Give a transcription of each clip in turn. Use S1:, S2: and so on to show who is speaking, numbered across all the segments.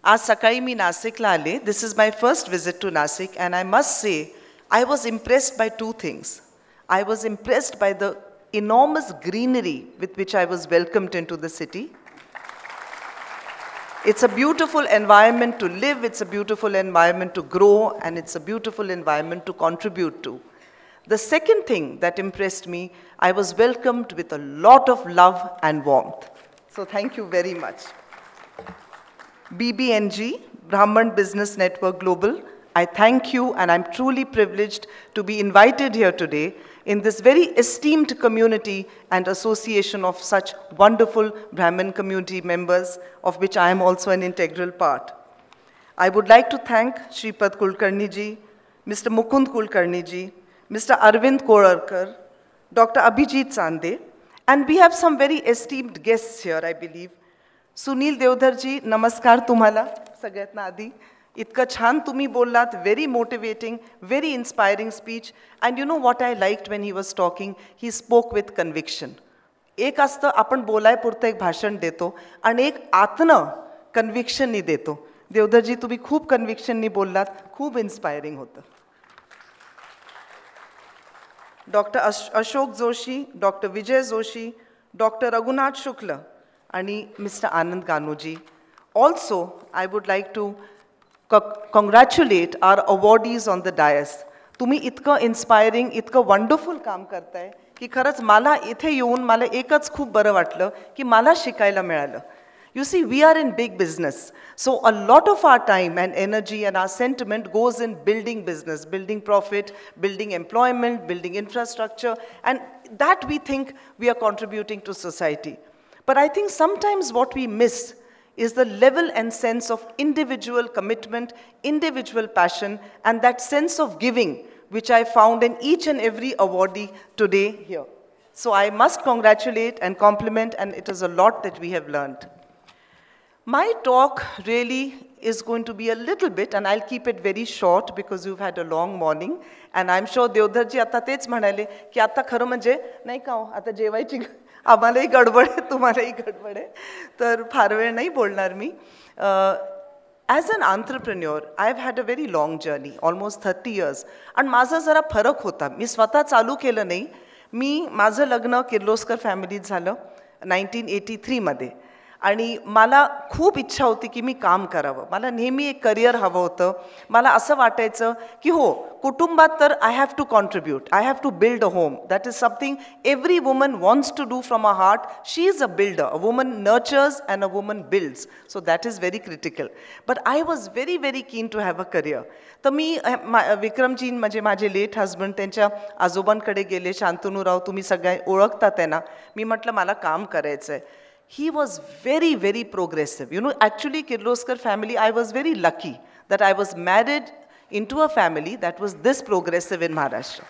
S1: आज सकाळी मी नाशिकला आले. This is my first visit to Nasik, and I must say, I was impressed by two things. I was impressed by the enormous greenery with which I was welcomed into the city. It's a beautiful environment to live, it's a beautiful environment to grow, and it's a beautiful environment to contribute to. The second thing that impressed me, I was welcomed with a lot of love and warmth. So thank you very much. BBNG, Brahman Business Network Global, I thank you, and I'm truly privileged to be invited here today in this very esteemed community and association of such wonderful Brahmin community members, of which I am also an integral part. I would like to thank Shripad Kulkarni ji, Mr. Mukund Kulkarni ji, Mr. Arvind Korarkar, Dr. Abhijit Sande, and we have some very esteemed guests here, I believe. Sunil देवधरजी, नमस्कार तुम्हाला सगळ्यात आधी. इतकं छान तुम्ही बोललात, very motivating, very inspiring speech. And you know what I liked when he was talking? He spoke with conviction. एक असतं आपण बोलायपुरतं एक भाषण देतो आणि एक आतनं कन्व्हिक्शननी देतो. देवधरजी तुम्ही खूप कन्व्हिक्शननी बोललात, खूप इन्स्पायरिंग होतं. डॉक्टर अशोक जोशी, डॉक्टर विजय जोशी, डॉक्टर रघुनाथ शुक्ल आणि Mr. Anand Ganuji. Also, I would like to congratulate our awardees on the dais. तुम्ही इतकं इन्स्पायरिंग, इतकं वंडरफुल काम करताय की खरंच मला इथे येऊन मला एकच खूप बरं वाटलं की मला शिकायला मिळालं. You see, we are in big business. So a lot of our time and energy and our sentiment goes in building business, building profit, building employment, building infrastructure, and that we think we are contributing to society. But I think sometimes what we miss is the level and sense of individual commitment, individual passion, and that sense of giving, which I found in each and every awardee today here. So I must congratulate and compliment, and it is a lot that we have learned. My talk really is going to be a little bit, and I'll keep it very short because you've had a long morning. And I'm sure देवधरजी आता तेच म्हणाले की आता खरं म्हणजे नाही का आता जेवायची आम्हालाही गडबड आहे, तुम्हालाही गडबड आहे, तर फार वेळ नाही बोलणार मी. As an entrepreneur, I've had a very long journey, almost 30 years. आणि माझा जरा फरक होता. मी स्वतः चालू केलं नाही. माझं लग्न किर्लोस्कर फॅमिलीत झालं 1983 मध्ये. आणि मला खूप इच्छा होती की मी काम करावं. मला नेहमी एक करिअर हवं होतं. मला असं वाटायचं की हो, कुटुंबात तर I have to contribute, I have to build a home. That is something every woman wants to do from a heart. She is a builder. A woman nurtures and a woman builds. So that is very critical. But I was very very keen to have a career. तर मी विक्रमजी म्हणजे माझे late husband त्यांच्या आजोबांकडे गेले. शांतनूराव, तुम्ही सगळे ओळखता त्यांना. मी म्हटलं मला काम करायचं आहे. He was very, very progressive. You know, actually, Kirloskar family, I was very lucky that I was married into a family that was this progressive in Maharashtra.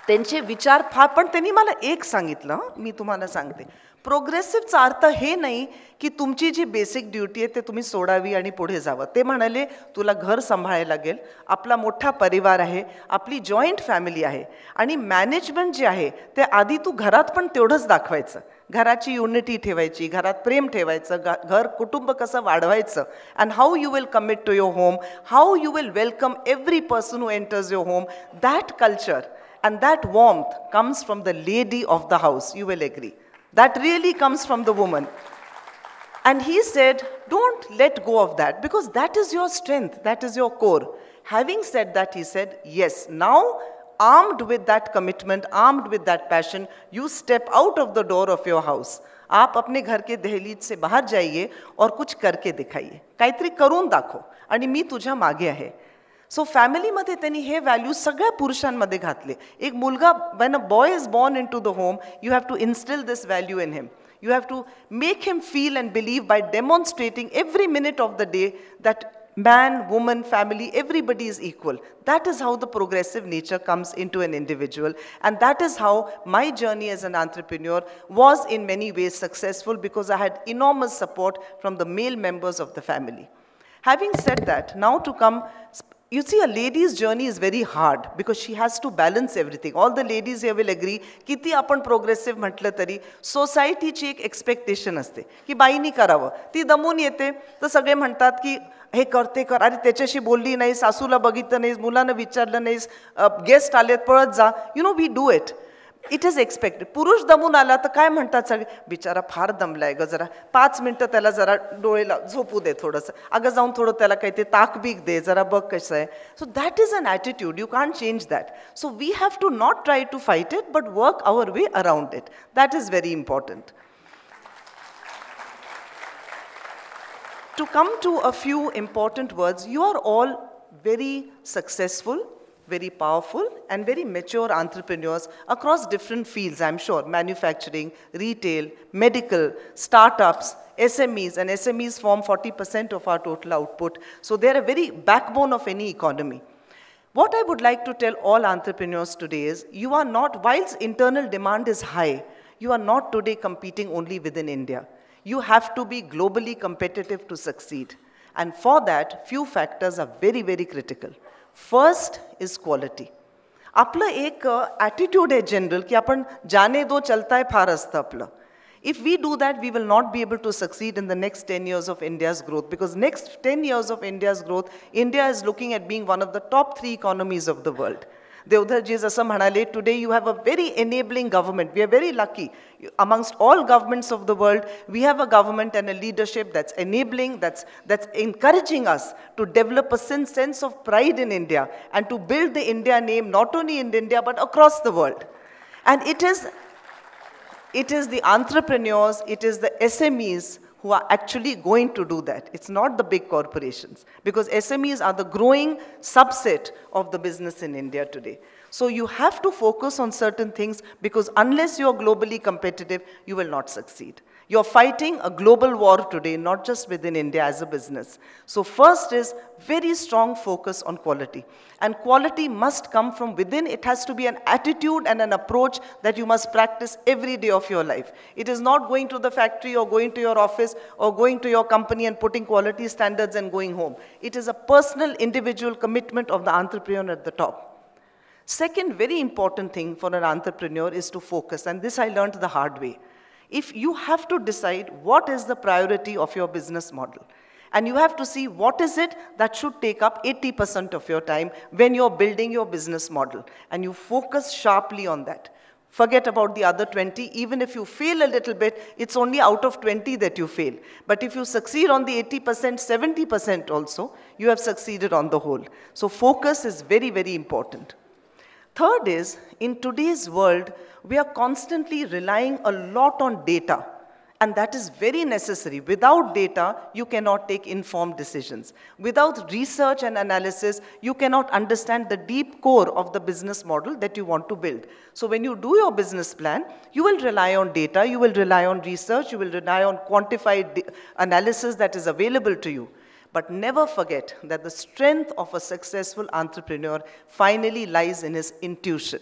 S1: त्यांचे विचार फार, पण त्यांनी मला एक सांगितलं, मी तुम्हाला सांगते. प्रोग्रेसिव्हचा अर्थ हे नाही की तुमची जी बेसिक ड्युटी आहे ते तुम्ही सोडावी आणि पुढे जावं. ते म्हणाले तुला घर सांभाळायला लागेल, आपला मोठा परिवार आहे, आपली जॉईंट फॅमिली आहे, आणि मॅनेजमेंट जे आहे ते आधी तू घरात पण तेवढंच दाखवायचं. घराची युनिटी ठेवायची, घरात प्रेम ठेवायचं, घर कुटुंब कसं वाढवायचं, and how you will commit to your home, how you will welcome every person who enters your home. That culture and that warmth comes from the lady of the house. You will agree. That really comes from the woman. And he said, don't let go of that, because that is your strength, that is your core. Having said that, he said, yes, now armed with that commitment, armed with that passion, you step out of the door of your house. आप अपने घर के दहलीज से बाहर जाइए और कुछ करके दिखाइए. काहीतरी करून दाखव आणि मी तुझ्या मागे आहे. सो फॅमिलीमध्ये त्यांनी हे व्हॅल्यूज सगळ्या पुरुषांमध्ये घातले. एक मुलगा, when a boy is born into the home, you have to instill this value in him. You have to make him feel and believe by demonstrating every minute of the day that man, woman, family, everybody is equal. That is how the progressive nature comes into an individual. And that is how my journey as an entrepreneur was in many ways successful, because I had enormous support from the male members of the family. Having said that, now to come You see, a lady's journey is very hard because she has to balance everything. All the ladies here will agree, किती आपण progressive म्हटलं तरी सोसायटीची एक expectation असते की बाईनी करावं. ती दमून येते तर सगळे म्हणतात की हे करते कर, अरे त्याच्याशी बोलली नाही, सासूला बघितलं नाहीस, मुलांना विचारलं नाहीस, गेस्ट आलेत पळत जा. You know we do it. It is expected. पुरुष दमून आला तर काय म्हणतात सगळे, बिचारा फार दमलाय ग, जरा 5 मिनटं त्याला जरा डोळेला झोपू दे थोडंसं, अगं जाऊन थोडं त्याला काही ते ताक बीक दे, जरा बघ कसं आहे. So that is an attitude. You can't change that. So we have to not try to fight it but work our way around it. That is very important. To come to a few important words, you are all very successful, very powerful, and very mature entrepreneurs across different fields, I'm sure. Manufacturing, retail, medical, startups, SMEs, and SMEs form 40% of our total output. So they're a very backbone of any economy. What I would like to tell all entrepreneurs today is, you are not, whilst internal demand is high, you are not today competing only within India. You have to be globally competitive to succeed. And for that, few factors are very, very critical. First is quality. आपलं एक attitude आहे general की आपण जाने दो चलता है फार असतं आपलं. If we do that, we will not be able to succeed in the next 10 years of India's growth, because next 10 years of India's growth, India is looking at being one of the top 3 economies of the world. Devdharji asं म्हणाले, today you have a very enabling government. We are very lucky. Amongst all governments of the world, we have a government and a leadership that's enabling, that's encouraging us to develop a sense of pride in India and to build the India name not only in India but across the world. And it is the entrepreneurs, it is the SMEs who are actually going to do that. It's not the big corporations, because SMEs are the growing subset of the business in India today. So you have to focus on certain things, because unless you're globally competitive, you will not succeed. You're fighting a global war today, not just within India as a business. So first is very strong focus on quality. And quality must come from within. It has to be an attitude and an approach that you must practice every day of your life. It is not going to the factory or going to your office or going to your company and putting quality standards and going home. It is a personal, individual commitment of the entrepreneur at the top. Second very important thing for an entrepreneur is to focus, and this I learned the hard way. If you have to decide what is the priority of your business model, and you have to see what is it that should take up 80% of your time when you're building your business model, and you focus sharply on that. Forget about the other 20. Even if you fail a little bit, it's only out of 20 that you fail. But if you succeed on the 80%, 70% also, you have succeeded on the whole. So focus is very, very important. Third is, in today's world, we are constantly relying a lot on data, and that is very necessary. Without data, you cannot take informed decisions. Without research and analysis, you cannot understand the deep core of the business model that you want to build. So when you do your business plan, you will rely on data, you will rely on research, you will rely on quantified analysis that is available to you. But never forget that the strength of a successful entrepreneur finally lies in his intuition.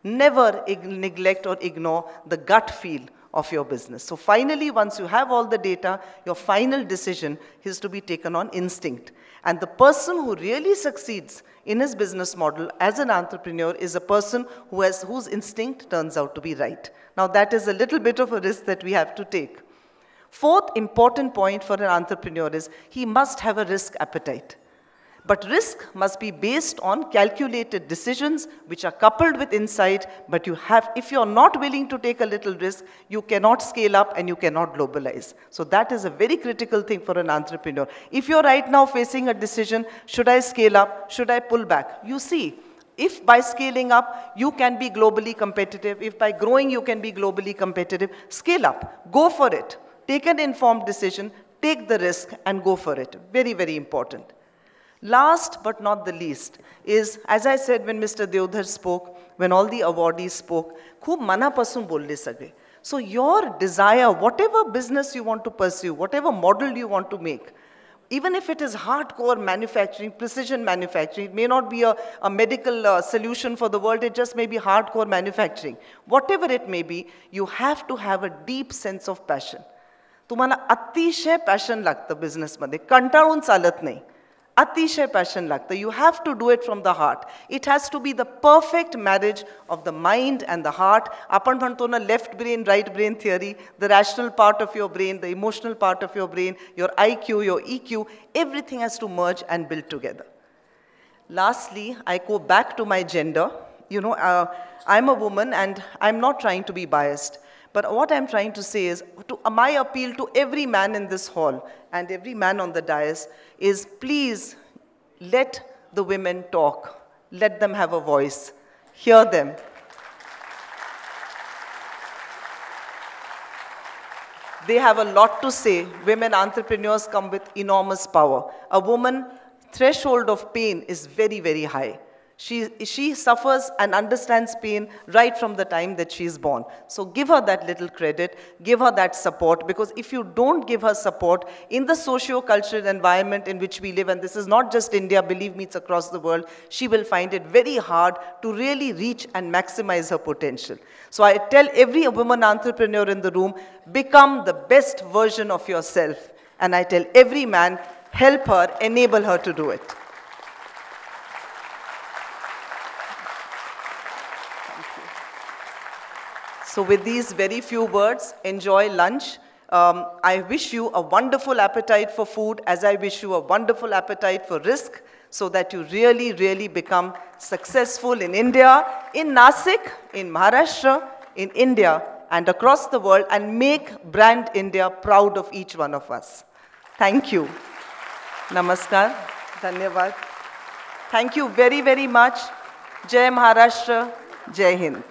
S1: Never neglect or ignore the gut feel of your business. So finally, once you have all the data, your final decision is to be taken on instinct. And the person who really succeeds in his business model as an entrepreneur is a person whose instinct turns out to be right. Now that is a little bit of a risk that we have to take. Fourth important point for an entrepreneur is he must have a risk appetite. But risk must be based on calculated decisions which are coupled with insight, but if you're not willing to take a little risk, you cannot scale up and you cannot globalize. So that is a very critical thing for an entrepreneur. If you're right now facing a decision, should I scale up, should I pull back? You see, if by scaling up, you can be globally competitive, if by growing you can be globally competitive, scale up, go for it. Take an informed decision, take the risk, and go for it. Very, very important. Last but not the least is, as I said when Mr. Devdhar spoke, when all the awardees spoke, खूप मनापासून बोलले सगळे. So your desire, whatever business you want to pursue, whatever model you want to make, even if it is hardcore manufacturing, precision manufacturing, it may not be a medical solution for the world, it just may be hardcore manufacturing. Whatever it may be, you have to have a deep sense of passion. तुम्हाला अतिशय passion लागतं बिझनेसमध्ये, कंटाळून चालत नाही. अतिशय passion लागतं. You have to do it from the heart. It has to be the perfect marriage of the mind and the heart. आपण म्हणतो ना left brain, right brain theory, the rational part of your brain, the emotional part of your brain, your IQ, your EQ, everything has to merge and build together. Lastly, I go back to my gender. You know, I'm a woman and I'm not trying to be biased. But what I'm trying to say is, my appeal to every man in this hall and every man on the dais is, please let the women talk. Let them have a voice. Hear them. They have a lot to say. Women entrepreneurs come with enormous power. A woman threshold of pain is very, very high. She suffers and understands pain right from the time that she is born. So give her that little credit, give her that support, because if you don't give her support in the socio-cultural environment in which we live, and this is not just India, believe me, it's across the world, she will find it very hard to really reach and maximize her potential. So I tell every woman entrepreneur in the room, become the best version of yourself. And I tell every man, help her, enable her to do it. So with these very few words, enjoy lunch. I wish you a wonderful appetite for food, as I wish you a wonderful appetite for risk, so that you really, really become successful in India, in Nasik, in Maharashtra, in India, and across the world, and make brand India proud of each one of us. Thank you. Namaskar. Dhanyavad. Thank you very, very much. Jai Maharashtra. Jai Hind.